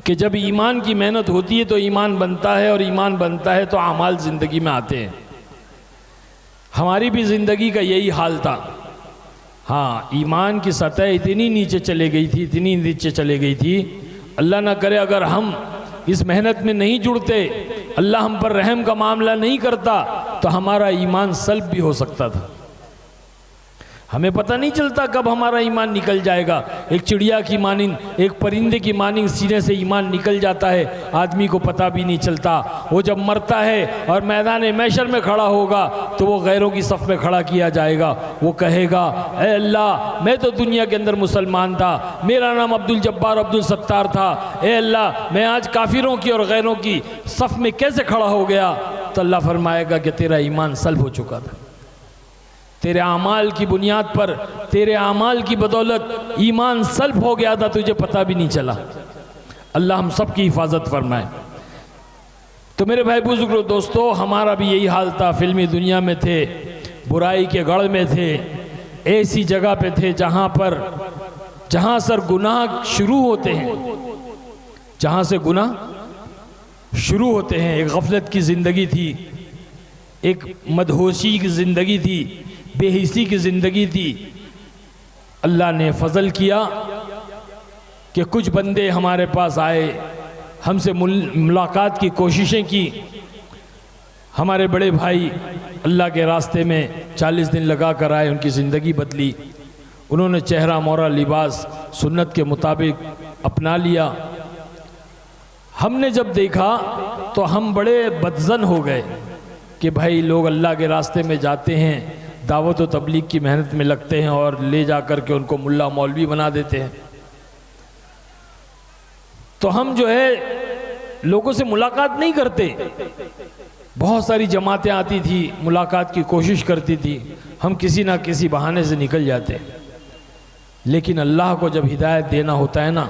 कि जब ईमान की मेहनत होती है तो ईमान बनता है, और ईमान बनता है तो अमाल ज़िंदगी में आते हैं। हमारी भी ज़िंदगी का यही हाल था। हाँ, ईमान की सतह इतनी नीचे चले गई थी, इतनी नीचे चले गई थी, अल्लाह ना करे अगर हम इस मेहनत में नहीं जुड़ते, अल्लाह हम पर रहम का मामला नहीं करता, तो हमारा ईमान सल्ब भी हो सकता था। हमें पता नहीं चलता कब हमारा ईमान निकल जाएगा। एक चिड़िया की मानिंद, एक परिंदे की मानिंद सीने से ईमान निकल जाता है, आदमी को पता भी नहीं चलता। वो जब मरता है और मैदान महशर में खड़ा होगा तो वो गैरों की सफ़ में खड़ा किया जाएगा। वो कहेगा, ए अल्लाह, मैं तो दुनिया के अंदर मुसलमान था, मेरा नाम अब्दुल जब्बार अब्दुल सत्तार था, ए अल्लाह, मैं आज काफिरों की और गैरों की सफ़ में कैसे खड़ा हो गया? तो अल्लाह फरमाएगा कि तेरा ईमान सल्ब हो चुका था। तेरे आमाल की बुनियाद पर, तेरे आमाल की बदौलत ईमान सल्ब हो गया था, तुझे पता भी नहीं चला। अल्लाह हम सब की हिफाजत फरमाए। तो मेरे भाई बुजुर्गों, दोस्तों, हमारा भी यही हाल था। फिल्मी दुनिया में थे, बुराई के गढ़ में थे, ऐसी जगह पे थे जहाँ सर गुनाह शुरू होते हैं, जहाँ से गुनाह शुरू होते हैं। एक गफलत की ज़िंदगी थी, एक मदहोशी की ज़िंदगी थी, बेहिसी की ज़िंदगी थी। अल्लाह ने फजल किया कि कुछ बंदे हमारे पास आए, हमसे मुलाकात की कोशिशें की। हमारे बड़े भाई अल्लाह के रास्ते में 40 दिन लगा कर आए, उनकी ज़िंदगी बदली। उन्होंने चेहरा मोहरा लिबास सुन्नत के मुताबिक अपना लिया। हमने जब देखा तो हम बड़े बदज़न हो गए कि भाई लोग अल्लाह के रास्ते में जाते हैं, दावत व तबलीग की मेहनत में लगते हैं और ले जा कर के उनको मुल्ला मौलवी बना देते हैं। तो हम जो है लोगों से मुलाकात नहीं करते। बहुत सारी जमातें आती थी, मुलाकात की कोशिश करती थी, हम किसी ना किसी बहाने से निकल जाते। लेकिन अल्लाह को जब हिदायत देना होता है ना,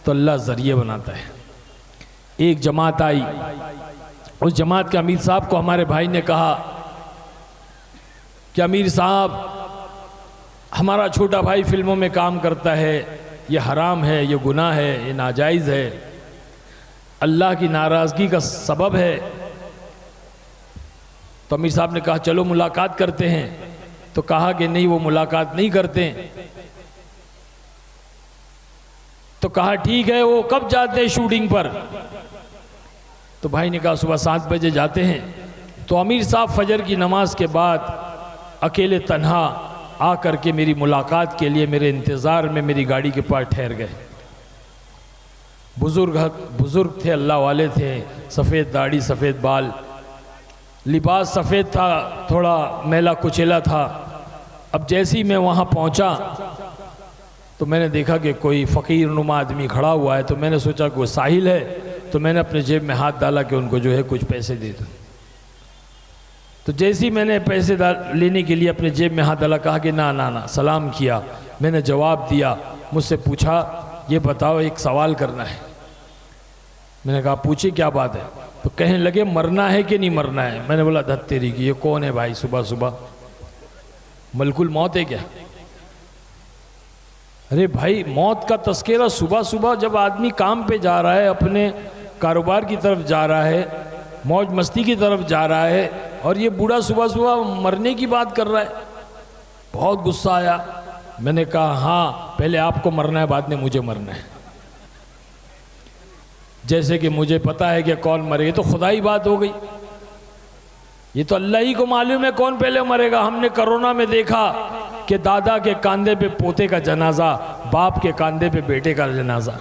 तो अल्लाह ज़रिए बनाता है। एक जमात आई, उस जमात के अमीर साहब को हमारे भाई ने कहा कि अमीर साहब, हमारा छोटा भाई फिल्मों में काम करता है, ये हराम है, ये गुनाह है, ये नाजायज़ है, अल्लाह की नाराज़गी का सबब है। तो अमीर साहब ने कहा चलो मुलाकात करते हैं। तो कहा कि नहीं, वो मुलाकात नहीं करते। तो कहा ठीक है, वो कब जाते हैं शूटिंग पर? तो भाई ने कहा सुबह 7 बजे जाते हैं। तो अमीर साहब फजर की नमाज के बाद अकेले तन्हा आ कर के मेरी मुलाकात के लिए मेरे इंतज़ार में मेरी गाड़ी के पास ठहर गए। बुज़ुर्ग थे, अल्लाह वाले थे, सफ़ेद दाढ़ी, सफ़ेद बाल, लिबास सफ़ेद था, थोड़ा मैला कुचेला था। अब जैसे ही मैं वहाँ पहुँचा तो मैंने देखा कि कोई फ़कीर नुमा आदमी खड़ा हुआ है। तो मैंने सोचा कि वो साहिल है। तो मैंने अपने जेब में हाथ डाला कि उनको जो है कुछ पैसे दे दूँ। तो जैसे ही मैंने पैसे लेने के लिए अपने जेब में हाथ डाला, कहा कि ना ना ना, सलाम किया। मैंने जवाब दिया, मुझसे पूछा ये बताओ एक सवाल करना है। मैंने कहा पूछिए क्या बात है? तो कहने लगे मरना है कि नहीं मरना है? मैंने बोला धत तेरी की, ये कौन है भाई सुबह सुबह, मलकुल मौत है क्या? अरे भाई, मौत का तस्करा सुबह सुबह जब आदमी काम पे जा रहा है, अपने कारोबार की तरफ जा रहा है, मौज मस्ती की तरफ जा रहा है, और ये बूढ़ा सुबह सुबह मरने की बात कर रहा है। बहुत गुस्सा आया। मैंने कहा हाँ, पहले आपको मरना है, बाद में मुझे मरना है। जैसे कि मुझे पता है कि कौन मरेगा, तो खुदा ही बात हो गई। ये तो अल्लाह ही को मालूम है कौन पहले मरेगा। हमने कोरोना में देखा कि दादा के कंधे पे पोते का जनाजा, बाप के कंधे पे बेटे का जनाजा।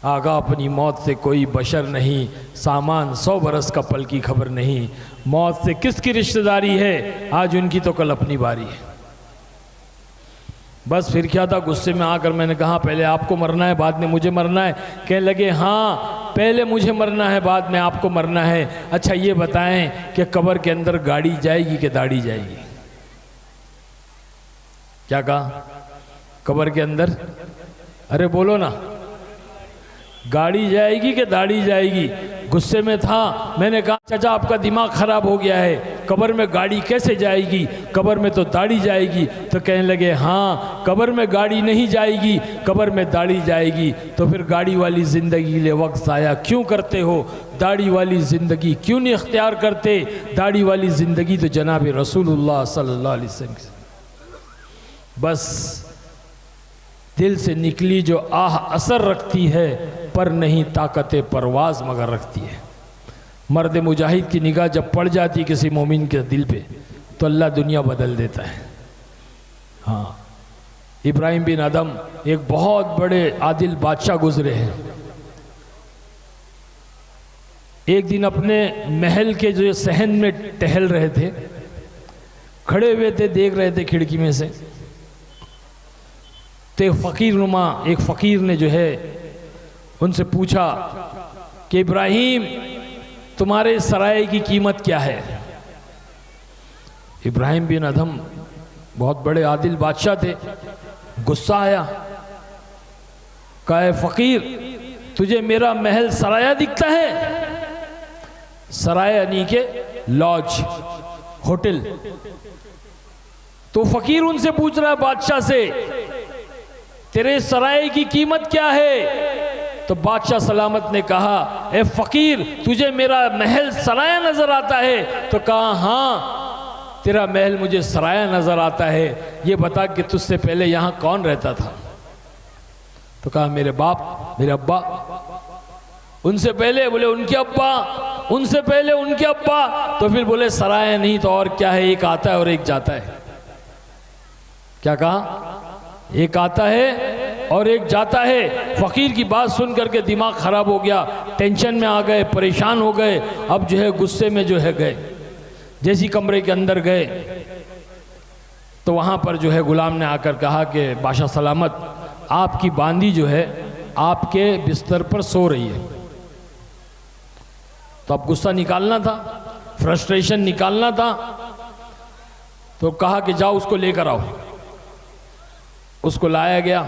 आगा अपनी मौत से कोई बशर नहीं, सामान 100 बरस का पल की खबर नहीं। मौत से किसकी रिश्तेदारी है, आज उनकी तो कल अपनी बारी है। बस फिर क्या था, गुस्से में आकर मैंने कहा पहले आपको मरना है, बाद में मुझे मरना है। कहने लगे हाँ, पहले मुझे मरना है, बाद में आपको मरना है। अच्छा ये बताएं कि कब्र के अंदर गाड़ी जाएगी कि दाढ़ी जाएगी? क्या कहा? कब्र के अंदर, अरे बोलो ना, गाड़ी जाएगी कि दाढ़ी जाएगी? गुस्से में था। मैंने कहा चाचा आपका दिमाग ख़राब हो गया है, कब्र में गाड़ी कैसे जाएगी, कब्र में तो दाढ़ी जाएगी। तो कहने लगे हाँ कब्र में गाड़ी नहीं जाएगी, कब्र में दाढ़ी जाएगी। तो फिर गाड़ी वाली ज़िंदगी के लिए वक्त ज़ाया क्यों करते हो, दाढ़ी वाली ज़िंदगी क्यों नहीं इख्तियार करते। दाढ़ी वाली ज़िंदगी तो जनाब रसूलुल्लाह सल्लल्लाहु अलैहि वसल्लम बस दिल से निकली जो आह असर रखती है, पर नहीं ताकत परवाज़ मगर रखती है। मर्द मुजाहिद की निगाह जब पड़ जाती किसी मोमिन के दिल पे तो अल्लाह दुनिया बदल देता है। हाँ, इब्राहिम बिन अदम एक बहुत बड़े आदिल बादशाह गुजरे हैं। एक दिन अपने महल के जो सहन में टहल रहे थे, खड़े हुए थे, देख रहे थे खिड़की में से, तो एक फ़कीर ने जो है उनसे पूछा कि इब्राहिम तुम्हारे सराय की कीमत क्या है। इब्राहिम बिन अदम बहुत बड़े आदिल बादशाह थे, गुस्सा आया, कहा फ़कीर तुझे मेरा महल सराया दिखता है। सराय यानी के लॉज, होटल। तो फ़कीर उनसे पूछ रहा है बादशाह से तेरे सराय की कीमत क्या है। तो बादशाह सलामत ने कहा ए फ़कीर तुझे मेरा महल सराया नज़र आता है। तो कहा हाँ तेरा महल मुझे सराया नज़र आता है, ये बता कि तुझसे पहले यहाँ कौन रहता था। तो कहा मेरे बाप, मेरे अब्बा। उनसे पहले बोले उनके अब्बा, उनसे पहले उनके अब्बा। तो फिर बोले सराया नहीं तो और क्या है, एक आता है और एक जाता है। क्या कहा, एक आता है और एक जाता है। फ़कीर की बात सुन करके दिमाग ख़राब हो गया, टेंशन में आ गए, परेशान हो गए। अब जो है गुस्से में जो है गए, जैसी कमरे के अंदर गए तो वहाँ पर जो है गुलाम ने आकर कहा कि बादशाह सलामत आपकी बांदी जो है आपके बिस्तर पर सो रही है। तो अब गुस्सा निकालना था, फ्रस्ट्रेशन निकालना था। तो कहा कि जाओ उसको लेकर आओ। उसको लाया गया,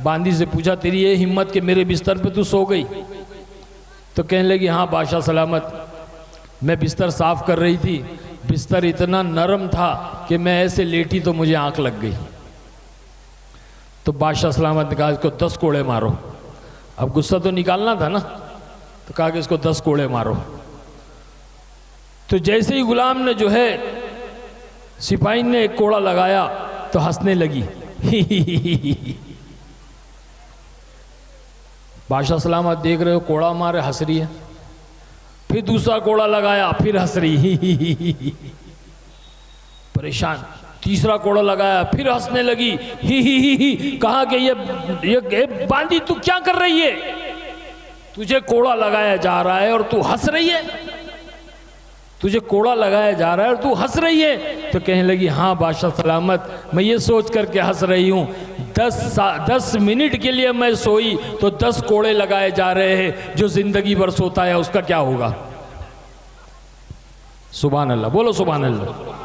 बांदी से पूछा तेरी ये हिम्मत कि मेरे बिस्तर पे तू सो गई। तो कहने लगी हाँ बादशाह सलामत मैं बिस्तर साफ़ कर रही थी, बिस्तर इतना नरम था कि मैं ऐसे लेटी तो मुझे आंख लग गई। तो बादशाह सलामत ने कहा इसको 10 कोड़े मारो। अब गुस्सा तो निकालना था ना, तो कहा कि इसको 10 कोड़े मारो। तो जैसे ही गुलाम ने जो है सिपाही ने एक कोड़ा लगाया तो हंसने लगी। बादशाह सलामत देख रहे हो कोड़ा मारे हंस रही है। फिर दूसरा कोड़ा लगाया फिर हंस रही परेशान। तीसरा कोड़ा लगाया फिर हंसने लगी। ही कहा कि ये बांदी तू क्या कर रही है, तुझे कोड़ा लगाया जा रहा है और तू हंस रही है, तुझे कोड़ा लगाया जा रहा है और तू हंस रही है। तो कहने लगी हाँ बादशाह सलामत मैं ये सोच करके हंस रही हूँ 10 मिनट के लिए मैं सोई तो 10 कोड़े लगाए जा रहे हैं, जो जिंदगी भर सोता है उसका क्या होगा। सुभान अल्लाह, बोलो सुभान अल्लाह।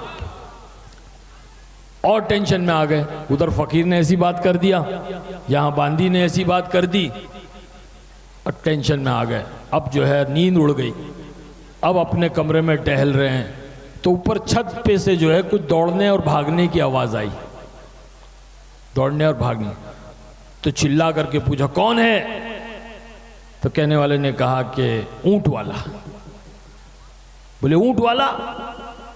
और टेंशन में आ गए, उधर फकीर ने ऐसी बात कर दिया, यहाँ बांदी ने ऐसी बात कर दी और टेंशन में आ गए। अब जो है नींद उड़ गई। अब अपने कमरे में टहल रहे हैं तो ऊपर छत पे से जो है कुछ दौड़ने और भागने की आवाज़ आई। दौड़ने और भागने, तो चिल्ला करके पूछा कौन है। तो कहने वाले ने कहा कि ऊंट वाला। बोले ऊंट वाला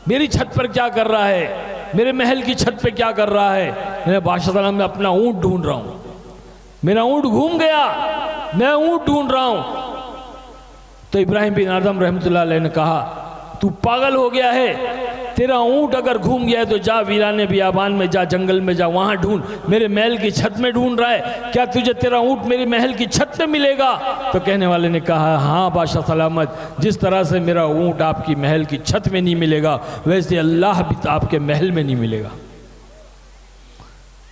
मेरी छत पर क्या कर रहा है, मेरे महल की छत पे क्या कर रहा है। मैं बादशाह सलाम में अपना ऊंट ढूंढ रहा हूँ, मेरा ऊंट घूम गया, मैं ऊंट ढूंढ रहा हूँ। तो इब्राहिम बिन अदम रहमतुल्लाह अलैह ने कहा तू पागल हो गया है, तेरा ऊंट अगर घूम गया है तो जा वीराने बियाबान में जा, जंगल में जा, वहां ढूंढ, मेरे महल की छत में ढूंढ रहा है, क्या तुझे तेरा ऊंट मेरे महल की छत पे मिलेगा। तो कहने वाले ने कहा हाँ बादशाह सलामत, जिस तरह से मेरा ऊंट आपकी महल की छत में नहीं मिलेगा वैसे अल्लाह भी आपके महल में नहीं मिलेगा।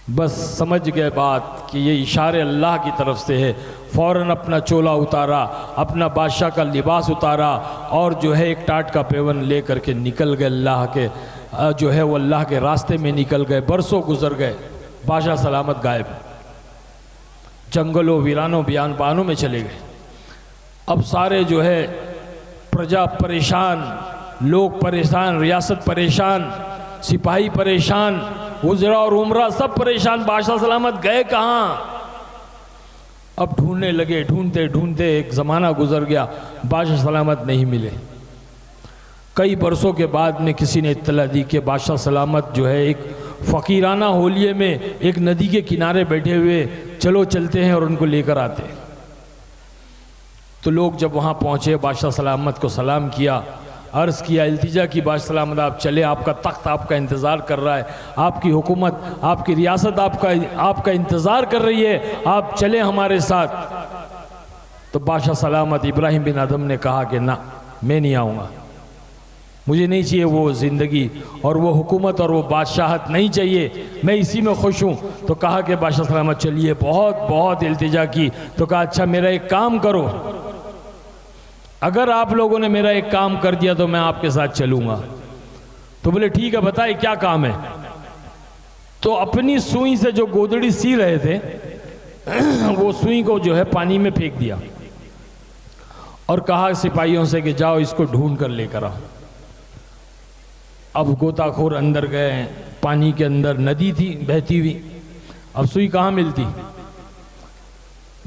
बस समझ गए बात कि ये इशारे अल्लाह की तरफ से है। फ़ौरन अपना चोला उतारा, अपना बादशाह का लिबास उतारा और जो है एक टाट का पेवन ले करके निकल गए, अल्लाह के जो है वो अल्लाह के रास्ते में निकल गए। बरसों गुजर गए, बादशाह सलामत गायब, जंगलों वीरानों बियानबानों में चले गए। अब सारे जो है प्रजा परेशान, लोग परेशान, रियासत परेशान, सिपाही परेशान, उजरा और उमरा सब परेशान। बादशाह सलामत गए कहाँ? अब ढूंढने लगे, ढूंढते ढूंढते एक ज़माना गुजर गया, बादशाह सलामत नहीं मिले। कई बरसों के बाद में किसी ने इत्तला दी कि बादशाह सलामत जो है एक फ़कीराना होलिये में एक नदी के किनारे बैठे हुए, चलो चलते हैं और उनको लेकर आते हैं। तो लोग जब वहाँ पहुँचे, बादशाह सलामत को सलाम किया, अर्ज़ किया, इल्तिजा की, बादशाह सलामत आप चले, आपका तख्त आपका इंतज़ार कर रहा है, आपकी हुकूमत, आपकी रियासत आपका इंतज़ार कर रही है, आप चले हमारे साथ। तो बादशाह सलामत इब्राहिम बिन अदम ने कहा कि ना, मैं नहीं आऊँगा, मुझे नहीं चाहिए वो ज़िंदगी और वो हुकूमत और वो बादशाहत नहीं चाहिए, मैं इसी में खुश हूँ। तो कहा कि बादशाह सलामत चलिए, बहुत इल्तिजा की। तो कहा अच्छा मेरा एक काम करो, अगर आप लोगों ने मेरा एक काम कर दिया तो मैं आपके साथ चलूँगा। तो बोले ठीक है, बताइए क्या काम है। तो अपनी सुई से जो गोदड़ी सी रहे थे वो सुई को जो है पानी में फेंक दिया और कहा सिपाहियों से कि जाओ इसको ढूंढ कर लेकर आओ। अब गोताखोर अंदर गए, पानी के अंदर नदी थी बहती हुई, अब सुई कहाँ मिलती,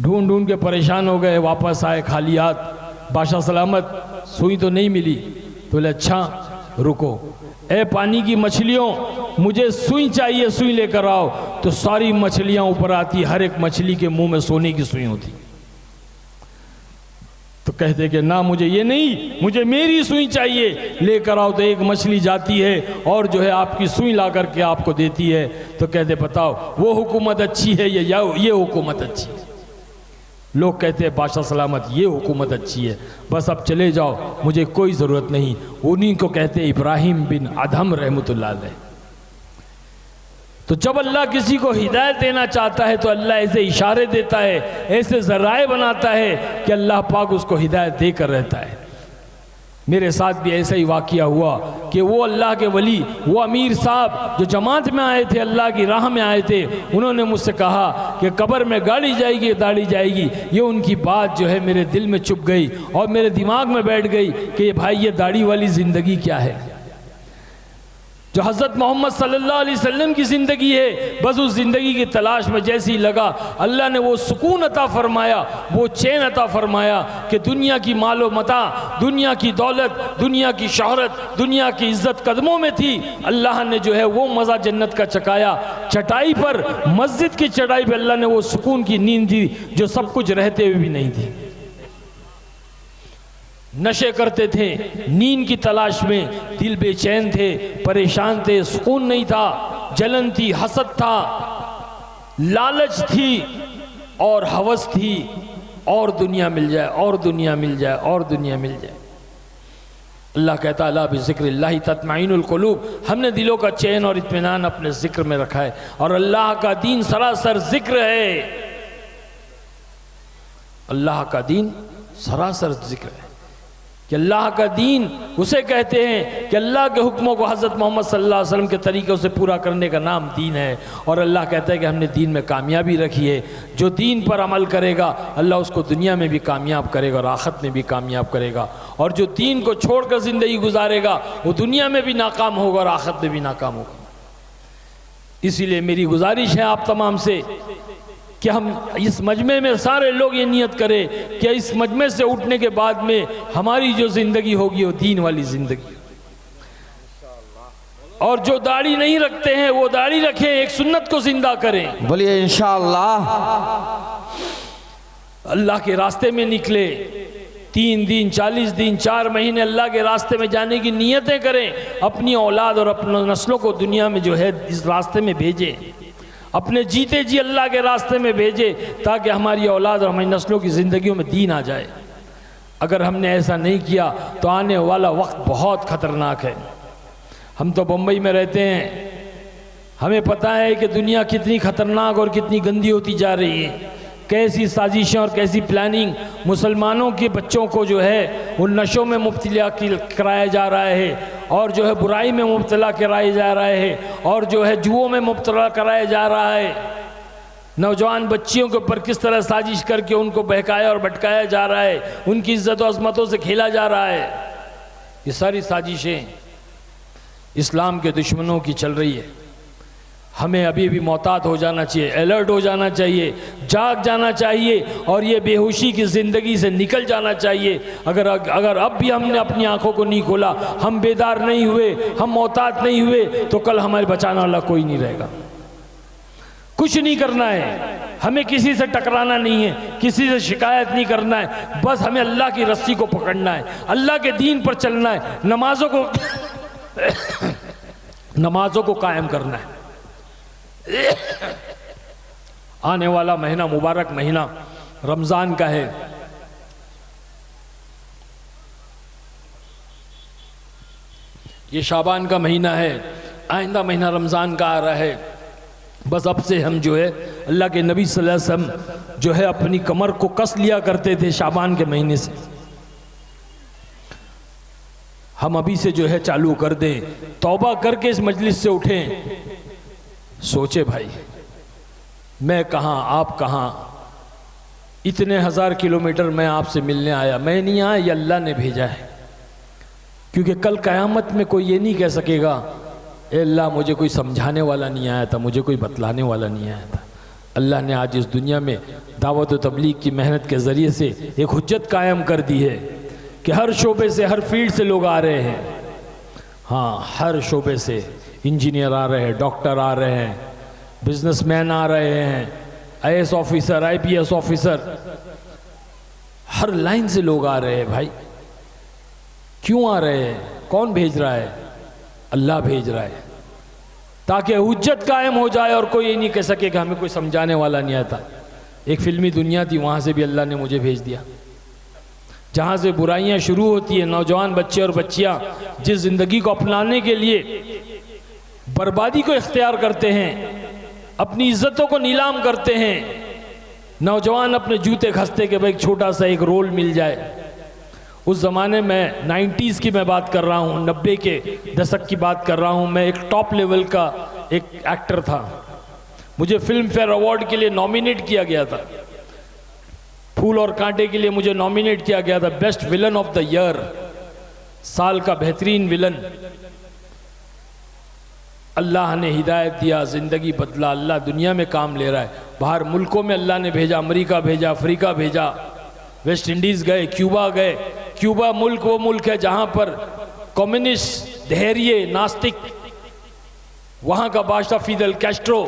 ढूंढ ढूंढ के परेशान हो गए, वापस आए खाली हाथ। बादशाह सलामत सुई तो नहीं मिली। तो बोले अच्छा रुको, ए पानी की मछलियों, मुझे सुई चाहिए, सुई लेकर आओ। तो सारी मछलियां ऊपर आती, हर एक मछली के मुंह में सोने की सुई होती। तो कहते कि ना मुझे ये नहीं, मुझे मेरी सुई चाहिए, लेकर आओ। तो एक मछली जाती है और जो है आपकी सुई ला करके आपको देती है। तो कहते बताओ वो हुकूमत अच्छी है या ये हुकूमत अच्छी है? लोग कहते हैं बादशाह सलामत ये हुकूमत अच्छी है, बस अब चले जाओ, मुझे कोई ज़रूरत नहीं। उन्हीं को कहते इब्राहिम बिन अदम रहमतुल्लाह अलैह। तो जब अल्लाह किसी को हिदायत देना चाहता है तो अल्लाह ऐसे इशारे देता है, ऐसे ज़राए बनाता है कि अल्लाह पाक उसको हिदायत देकर रहता है। मेरे साथ भी ऐसा ही वाक़या हुआ कि वो अल्लाह के वली, वो अमीर साहब जो जमात में आए थे, अल्लाह की राह में आए थे, उन्होंने मुझसे कहा कि कब्र में गाड़ी जाएगी दाढ़ी जाएगी। ये उनकी बात जो है मेरे दिल में चुभ गई और मेरे दिमाग में बैठ गई कि ये भाई ये दाढ़ी वाली ज़िंदगी क्या है जो हज़रत मोहम्मद सल्लल्लाहु अलैहि वसल्लम की ज़िंदगी है। बस उस ज़िंदगी की तलाश में जैसे ही लगा, अल्लाह ने वो सुकून अता फरमाया, वो चैन अता फरमाया कि दुनिया की मालो मता, दुनिया की दौलत, दुनिया की शोहरत, दुनिया की इज़्ज़त कदमों में थी। अल्लाह ने जो है वो मज़ा जन्नत का चकाया। चटाई पर, मस्जिद की चटाई पर अल्लाह ने वो सुकून की नींद दी जो सब कुछ रहते हुए भी नहीं थी। नशे करते थे, नींद की तलाश में, दिल बेचैन थे, परेशान थे, सुकून नहीं था, जलन थी, हसद था, लालच थी और हवस थी, और दुनिया मिल जाए, और दुनिया मिल जाए, और दुनिया मिल जाए। अल्लाह कहता है अला बिज़िक्रिल्लाहि तत्मइनुल कुलूब, हमने दिलों का चैन और इत्मीनान अपने जिक्र में रखा है। और अल्लाह का दीन सरासर जिक्र है, अल्लाह का दीन सरासर जिक्र है कि अल्लाह का दीन उसे कहते हैं कि अल्लाह के हुक्मों को हज़रत मोहम्मद सल्लल्लाहु अलैहि वसल्लम के तरीक़ों से पूरा करने का नाम दीन है। और अल्लाह कहता है कि हमने दीन में कामयाबी रखी है। जो दीन पर अमल करेगा अल्लाह उसको दुनिया में भी कामयाब करेगा और आखिरत में भी कामयाब करेगा। और जो दीन को छोड़कर ज़िंदगी गुजारेगा वो दुनिया में भी नाकाम होगा और आखिरत में भी नाकाम होगा। इसीलिए मेरी गुजारिश है आप तमाम से कि हम इस मजमे में सारे लोग ये नियत करें कि इस मजमे से उठने के बाद में हमारी जो ज़िंदगी होगी वो दीन वाली ज़िंदगी। और जो दाढ़ी नहीं रखते हैं वो दाढ़ी रखें, एक सुन्नत को जिंदा करें। बोलिए इंशाअल्लाह। अल्लाह के रास्ते में निकले, 3 दिन 40 दिन 4 महीने अल्लाह के रास्ते में जाने की नियतें करें। अपनी औलाद और अपने नस्लों को दुनिया में जो है इस रास्ते में भेजें, अपने जीते जी अल्लाह के रास्ते में भेजे ताकि हमारी औलाद और हमारी नस्लों की ज़िंदगियों में दीन आ जाए। अगर हमने ऐसा नहीं किया तो आने वाला वक्त बहुत ख़तरनाक है। हम तो बम्बई में रहते हैं, हमें पता है कि दुनिया कितनी ख़तरनाक और कितनी गंदी होती जा रही है। कैसी साजिशें और कैसी प्लानिंग मुसलमानों के बच्चों को जो है उन नशों में मुब्तला कराया जा रहा है और जो है बुराई में मुब्तला कराया जा रहा है और जो है जुओं में मुब्तला कराया जा रहा है। नौजवान बच्चियों के ऊपर किस तरह साजिश करके उनको बहकाया और भटकाया जा रहा है, उनकी इज्जत और अजमतों से खेला जा रहा है। ये सारी साजिशें इस्लाम के दुश्मनों की चल रही है। हमें अभी भी मोहतात हो जाना चाहिए, अलर्ट हो जाना चाहिए, जाग जाना चाहिए और ये बेहोशी की ज़िंदगी से निकल जाना चाहिए। अगर अब भी हमने अपनी आंखों को नहीं खोला, हम बेदार नहीं हुए, हम मोहतात नहीं हुए, तो कल हमारे बचाने वाला कोई नहीं रहेगा। कुछ नहीं करना है, हमें किसी से टकराना नहीं है, किसी से शिकायत नहीं करना है, बस हमें अल्लाह की रस्सी को पकड़ना है, अल्लाह के दीन पर चलना है, नमाजों को कायम करना है। आने वाला महीना मुबारक महीना रमज़ान का है। ये शाबान का महीना है, आइंदा महीना रमज़ान का आ रहा है। बस अब से हम जो है, अल्लाह के नबी सल्लल्लाहु अलैहि वसल्लम जो है अपनी कमर को कस लिया करते थे शाबान के महीने से। हम अभी से जो है चालू कर दें, तौबा करके इस मजलिस से उठें। सोचे भाई, मैं कहाँ, आप कहाँ, इतने हज़ार किलोमीटर मैं आपसे मिलने आया, मैं नहीं आया, ये अल्लाह ने भेजा है। क्योंकि कल क़यामत में कोई ये नहीं कह सकेगा, ए अल्लाह मुझे कोई समझाने वाला नहीं आया था, मुझे कोई बतलाने वाला नहीं आया था। अल्लाह ने आज इस दुनिया में दावत व तबलीग की मेहनत के ज़रिए से एक हुज्जत कायम कर दी है कि हर शोबे से, हर फील्ड से लोग आ रहे हैं। हाँ, हर शोबे से इंजीनियर आ रहे हैं, डॉक्टर आ रहे हैं, बिजनेसमैन आ रहे हैं, IAS ऑफिसर, IPS ऑफिसर, हर लाइन से लोग आ रहे हैं। भाई क्यों आ रहे हैं? कौन भेज रहा है? अल्लाह भेज रहा है, ताकि हुज्जत कायम हो जाए और कोई ये नहीं कह सके कि हमें कोई समझाने वाला नहीं आता। एक फिल्मी दुनिया थी, वहाँ से भी अल्लाह ने मुझे भेज दिया, जहाँ से बुराइयाँ शुरू होती हैं। नौजवान बच्चे और बच्चियाँ जिस ज़िंदगी को अपनाने के लिए बर्बादी को इख्तियार करते हैं, अपनी इज्जतों को नीलाम करते हैं, नौजवान अपने जूते खसते के भाई एक छोटा सा एक रोल मिल जाए। उस ज़माने में 90s की मैं बात कर रहा हूँ, 90 के दशक की बात कर रहा हूँ। मैं एक टॉप लेवल का एक एक्टर था, मुझे फिल्म फेयर अवार्ड के लिए नॉमिनेट किया गया था। फूल और कांटे के लिए मुझे नॉमिनेट किया गया था, best villain of the year, साल का बेहतरीन विलन। अल्लाह ने हिदायत दिया, ज़िंदगी बदला, अल्लाह दुनिया में काम ले रहा है। बाहर मुल्कों में अल्लाह ने भेजा, अमेरिका भेजा, अफ्रीका भेजा, वेस्ट इंडीज़ गए, क्यूबा गए। क्यूबा मुल्क वो मुल्क है जहाँ पर कम्युनिस्ट, धैर्य, नास्तिक, वहाँ का बादशाह फिदेल कैस्ट्रो,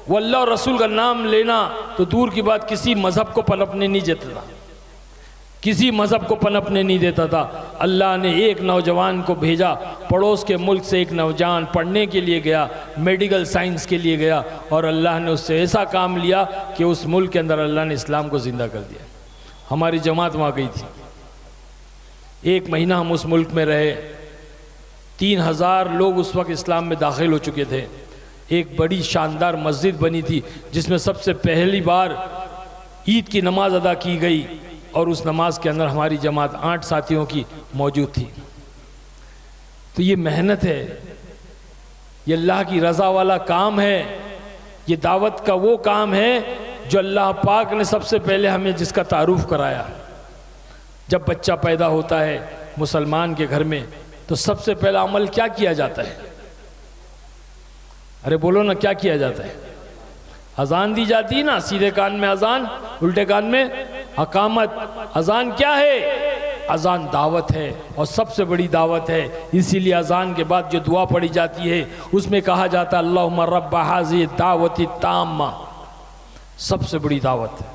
वो अल्लाह और रसूल का नाम लेना तो दूर की बात, किसी मज़हब को पनपने नहीं देता था, किसी मज़हब को पनपने नहीं देता था। अल्लाह ने एक नौजवान को भेजा, पड़ोस के मुल्क से एक नौजवान पढ़ने के लिए गया, मेडिकल साइंस के लिए गया, और अल्लाह ने उससे ऐसा काम लिया कि उस मुल्क के अंदर अल्लाह ने इस्लाम को ज़िंदा कर दिया। हमारी जमात वहाँ गई थी, 1 महीना हम उस मुल्क में रहे। 3000 लोग उस वक्त इस्लाम में दाखिल हो चुके थे। एक बड़ी शानदार मस्जिद बनी थी जिसमें सबसे पहली बार ईद की नमाज अदा की गई, और उस नमाज के अंदर हमारी जमात 8 साथियों की मौजूद थी। तो ये मेहनत है, ये अल्लाह की रज़ा वाला काम है, ये दावत का वो काम है जो अल्लाह पाक ने सबसे पहले हमें जिसका तारुफ कराया। जब बच्चा पैदा होता है मुसलमान के घर में, तो सबसे पहला अमल क्या किया जाता है? अरे बोलो ना, क्या किया जाता है? अजान दी जाती है ना, सीधे कान में अजान, उल्टे कान में अकामत। अजान क्या है? अजान दावत है, और सबसे बड़ी दावत है। इसीलिए अजान के बाद जो दुआ पढ़ी जाती है उसमें कहा जाता है अल्लाहुम्मा रब्बा हाज़िही दावती ताम्मा, सबसे बड़ी दावत है।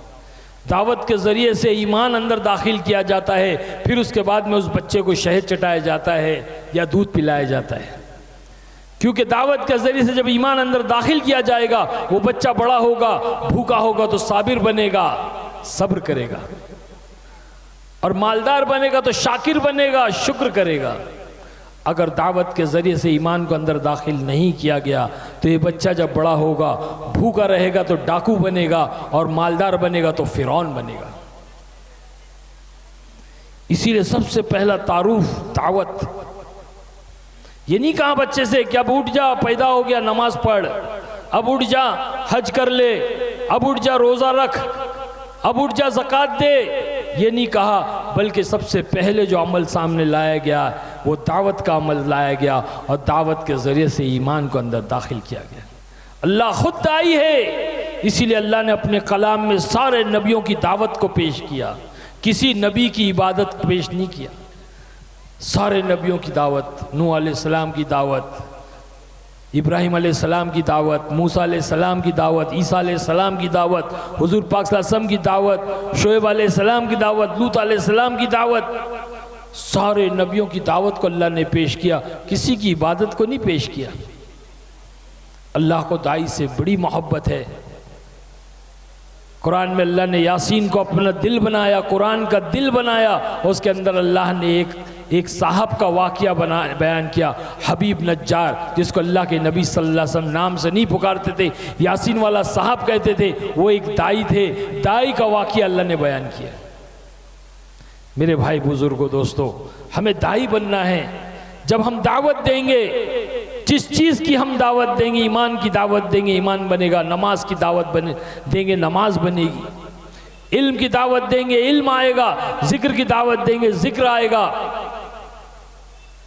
दावत के ज़रिए से ईमान अंदर दाखिल किया जाता है, फिर उसके बाद में उस बच्चे को शहद चटाया जाता है या दूध पिलाया जाता है। क्योंकि दावत के ज़रिए से जब ईमान अंदर दाखिल किया जाएगा, वो बच्चा बड़ा होगा, भूखा होगा तो साबिर बनेगा, सब्र करेगा, और मालदार बनेगा तो शाकिर बनेगा, शुक्र करेगा। अगर दावत के ज़रिए से ईमान को अंदर दाखिल नहीं किया गया तो ये बच्चा जब बड़ा होगा, भूखा रहेगा तो डाकू बनेगा, और मालदार बनेगा तो फिरौन बनेगा। इसीलिए सबसे पहला तारुफ दावत। ये नहीं कहा बच्चे से कि अब उठ जा, पैदा हो गया, नमाज पढ़, अब उठ जा, हज कर ले, अब उठ जा रोज़ा रख, अब उठ जा ज़कात दे, ये नहीं कहा, बल्कि सबसे पहले जो अमल सामने लाया गया वो दावत का अमल लाया गया और दावत के ज़रिए से ईमान को अंदर दाखिल किया गया। अल्लाह खुद दाई है, इसीलिए अल्लाह ने अपने कलाम में सारे नबियों की दावत को पेश किया, किसी नबी की इबादत पेश नहीं किया। सारे नबियों की दावत, नूह अलैहिस्सलाम की दावत, इब्राहिम अलैहिस्सलाम की दावत, मूसा अलैहिस्सलाम की दावत, ईसा अलैहिस्सलाम की दावत, हुजूर पाक सल्लल्लाहु अलैहि वसल्लम की दावत, शोएब अलैहिस्सलाम की दावत, लूत अलैहिस्सलाम की दावत, सारे नबियों की दावत को अल्लाह ने पेश किया, किसी की इबादत को नहीं पेश किया। अल्लाह को दाई से बड़ी मोहब्बत है। कुरान में अल्लाह ने यासीन को अपना दिल बनाया, कुरान का दिल बनाया, और उसके अंदर अल्लाह ने एक साहब का वाक़या बयान किया, हबीब नज्जार, जिसको अल्लाह के नबी सल्लल्लाहु अलैहि वसल्लम नाम से नहीं पुकारते थे, यासीन वाला साहब कहते थे, वो एक दाई थे, दाई का वाक़या अल्लाह ने बयान किया। मेरे भाई बुजुर्गों दोस्तों, हमें दाई बनना है। जब हम दावत देंगे, जिस चीज़ की हम दावत देंगे, ईमान की दावत देंगे, ईमान बनेगा, नमाज की दावत देंगे, नमाज बनेगी, इल्म की दावत देंगे, इल्म आएगा, जिक्र की दावत देंगे, जिक्र आएगा,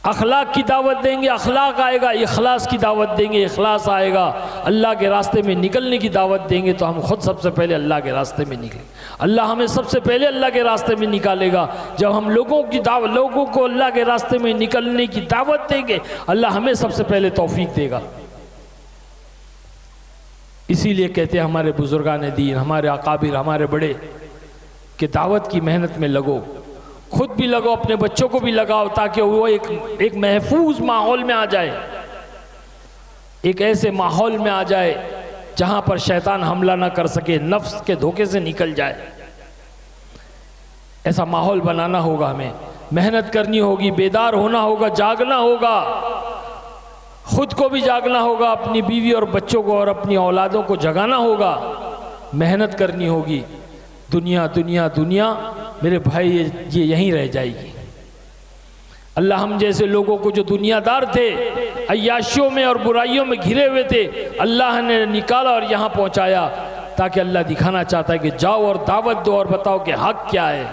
अखलाक की दावत देंगे, अखलाक आएगा, इखलास की दावत देंगे, इखलास आएगा, अल्लाह के रास्ते में निकलने की दावत देंगे तो हम खुद सबसे पहले अल्लाह के रास्ते में निकलें। अल्लाह हमें सबसे पहले अल्लाह के रास्ते में निकालेगा। जब हम लोगों को अल्लाह के रास्ते में निकलने की दावत देंगे, अल्लाह हमें सबसे पहले तौफीक देगा। इसीलिए कहते हैं हमारे बुजुर्गान दीन, हमारे अकाबिर, हमारे बड़े, कि दावत की मेहनत में लगो, खुद भी लगो, अपने बच्चों को भी लगाओ, ताकि वो एक महफूज माहौल में आ जाए, एक ऐसे माहौल में आ जाए जहां पर शैतान हमला ना कर सके, नफ्स के धोखे से निकल जाए। ऐसा माहौल बनाना होगा, हमें मेहनत करनी होगी, बेदार होना होगा, जागना होगा, खुद को भी जागना होगा, अपनी बीवी और बच्चों को और अपनी औलादों को जगाना होगा, मेहनत करनी होगी। दुनिया दुनिया दुनिया मेरे भाई ये यहीं रह जाएगी। अल्लाह हम जैसे लोगों को जो दुनियादार थे, अय्याशियों में और बुराइयों में घिरे हुए थे, अल्लाह ने निकाला और यहाँ पहुँचाया, ताकि अल्लाह दिखाना चाहता है कि जाओ और दावत दो और बताओ कि हक क्या है।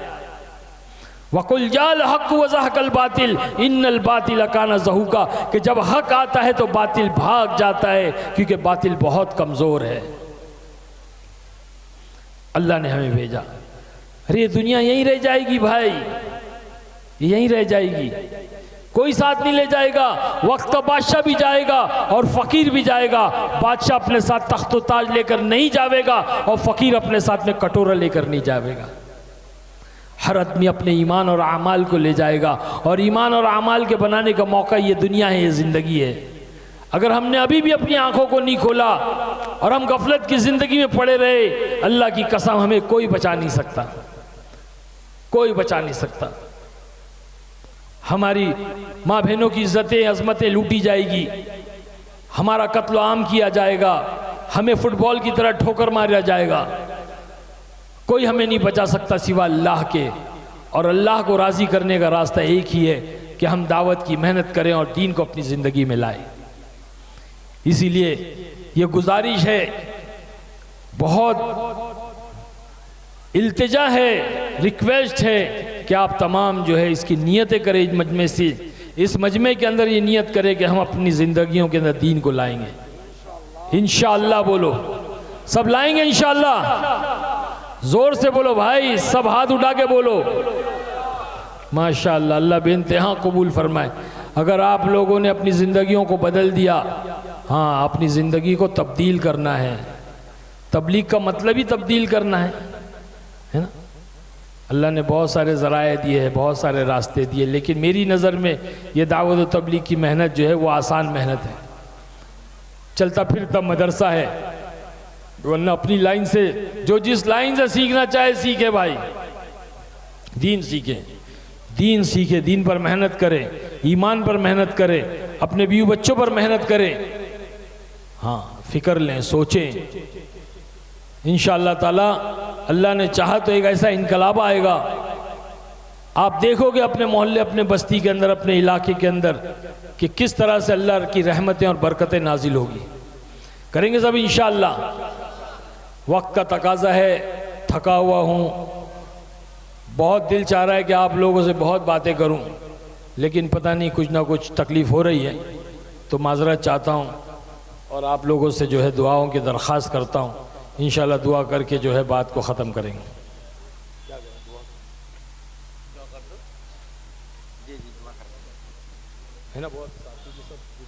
वकुल जाल हक व ज़हकल बातिल इन्नल बातिल काना ज़हूका, कि जब हक आता है तो बातिल भाग जाता है, क्योंकि बातिल बहुत कमज़ोर है। अल्लाह ने हमें भेजा। अरे ये दुनिया यहीं रह जाएगी भाई, यहीं रह जाएगी, कोई साथ नहीं ले जाएगा। वक्त का बादशाह भी जाएगा और फ़कीर भी जाएगा। बादशाह अपने साथ तख्त व ताज लेकर नहीं जाएगा और फ़कीर अपने साथ में कटोरा लेकर नहीं जाएगा। हर आदमी अपने ईमान और आमाल को ले जाएगा, और ईमान और आमाल के बनाने का मौका ये दुनिया है, ये ज़िंदगी है। अगर हमने अभी भी अपनी आंखों को नहीं खोला और हम गफलत की ज़िंदगी में पड़े रहे, अल्लाह की कसम हमें कोई बचा नहीं सकता, कोई बचा नहीं सकता। हमारी माँ बहनों की इज्जतें अजमतें लूटी जाएगी, हमारा कत्ल आम किया जाएगा, हमें फुटबॉल की तरह ठोकर मारा जाएगा। कोई हमें नहीं बचा सकता सिवा अल्लाह के, और अल्लाह को राज़ी करने का रास्ता एक ही है कि हम दावत की मेहनत करें और दीन को अपनी ज़िंदगी में लाएं। इसीलिए ये गुजारिश है, बहुत इल्तिजा है, रिक्वेस्ट है कि आप तमाम जो है इसकी नियतें करें। इस मजमे से, इस मजमे के अंदर ये नियत करें कि हम अपनी ज़िंदगियों के अंदर दीन को लाएंगे इंशाअल्लाह। बोलो, सब लाएंगे इंशाअल्लाह। जोर से बोलो भाई, सब हाथ उठा के बोलो। माशाअल्लाह, अल्लाह बेइंतहा कबूल फरमाए। अगर आप लोगों ने अपनी ज़िंदगियों को बदल दिया, हाँ, अपनी ज़िंदगी को तब्दील करना है, तबलीग का मतलब ही तब्दील करना है ना। अल्लाह ने बहुत सारे ज़राए दिए हैं, बहुत सारे रास्ते दिए, लेकिन मेरी नज़र में ये दावत और तबलीग की मेहनत जो है वो आसान मेहनत है, चलता फिरता मदरसा है। वरना अपनी लाइन से, जो जिस लाइन से सीखना चाहे सीखे भाई, दीन सीखे, दीन सीखे, दीन पर मेहनत करें, ईमान पर मेहनत करें, अपने बीवी बच्चों पर मेहनत करें। हाँ, फिक्र लें, सोचें, इंशाअल्लाह ताला अल्लाह ने चाहा तो एक ऐसा इनकलाब आएगा, आप देखोगे अपने मोहल्ले, अपने बस्ती के अंदर, अपने इलाके के अंदर कि किस तरह से अल्लाह की रहमतें और बरकतें नाजिल होगी। करेंगे सब इंशाअल्लाह। वक्त का तकाजा है, थका हुआ हूँ, बहुत दिल चाह रहा है कि आप लोगों से बहुत बातें करूं, लेकिन पता नहीं कुछ ना कुछ तकलीफ़ हो रही है, तो माजरत चाहता हूं और आप लोगों से जो है दुआओं की दरख्वास्त करता हूं। इंशाल्लाह दुआ करके जो है बात को ख़त्म करेंगे। है ना बहुत